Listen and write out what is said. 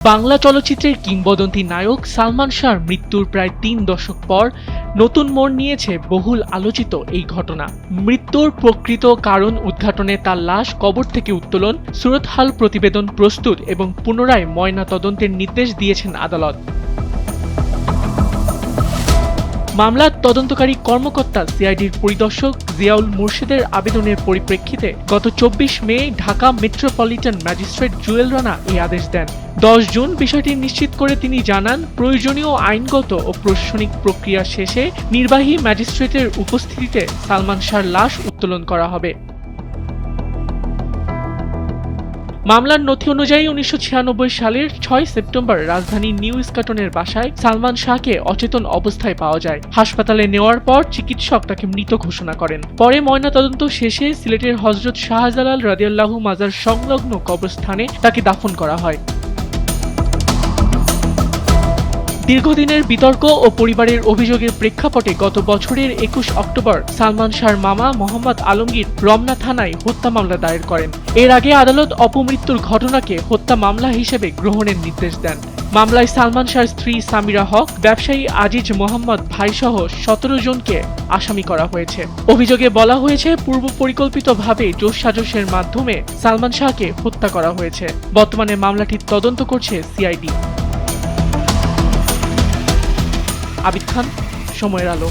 বাংলা চলচ্চিত্রের কিংবদন্তি নায়ক সালমান শাহর মৃত্যুর প্রায় ৩ দশক পর নতুন মোড় নিয়েছে বহুল আলোচিত এই ঘটনা। মৃত্যুর প্রকৃত কারণ উদ্ঘাটনে তার লাশ কবর থেকে উত্তোলন, সুরতহাল প্রতিবেদন প্রস্তুত এবং পুনরায় ময়না তদন্তের নির্দেশ দিয়েছেন আদালত। মামলার তদন্তকারী কর্মকর্তা সিআইডির পরিদর্শক জিয়াউল মুর্শেদের আবেদনের পরিপ্রেক্ষিতে গত ২৪ মে ঢাকা মেট্রোপলিটন ম্যাজিস্ট্রেট জুয়েল রানা এই আদেশ দেন। ১০ জুন বিষয়টি নিশ্চিত করে তিনি জানান, প্রয়োজনীয় আইনগত ও প্রশাসনিক প্রক্রিয়া শেষে নির্বাহী ম্যাজিস্ট্রেটের উপস্থিতিতে সালমান শাহর লাশ উত্তোলন করা হবে। মামলার নথি অনুযায়ী ১৯৯৬ সালের ৬ সেপ্টেম্বর রাজধানীর নিউ ইস্কাটনের বাসায় সালমান শাহকে অচেতন অবস্থায় পাওয়া যায়। হাসপাতালে নেওয়ার পর চিকিৎসক তাকে মৃত ঘোষণা করেন। পরে ময়নাতদন্ত শেষে সিলেটের হযরত শাহজালাল রাদিয়াল্লাহু মাজার সংলগ্ন কবরস্থানে তাকে দাফন করা হয়। দীর্ঘদিনের বিতর্ক ও পরিবারের অভিযোগের প্রেক্ষাপটে গত বছরের ২১ অক্টোবর সালমান শাহর মামা মোহাম্মদ আলমগীর রমনা থানায় হত্যা মামলা দায়ের করেন। এর আগে আদালত অপমৃত্যুর ঘটনাকে হত্যা মামলা হিসেবে গ্রহণের নির্দেশ দেন। মামলায় সালমান শাহর স্ত্রী সামিরা হক, ব্যবসায়ী আজিজ মোহাম্মদ ভাইসহ ১৭ জনকে আসামি করা হয়েছে। অভিযোগে বলা হয়েছে, পূর্ব পরিকল্পিতভাবে যোগসাজশের মাধ্যমে সালমান শাহকে হত্যা করা হয়েছে। বর্তমানে মামলাটির তদন্ত করছে সিআইডি। আবিদ খান, সময়ের আলো।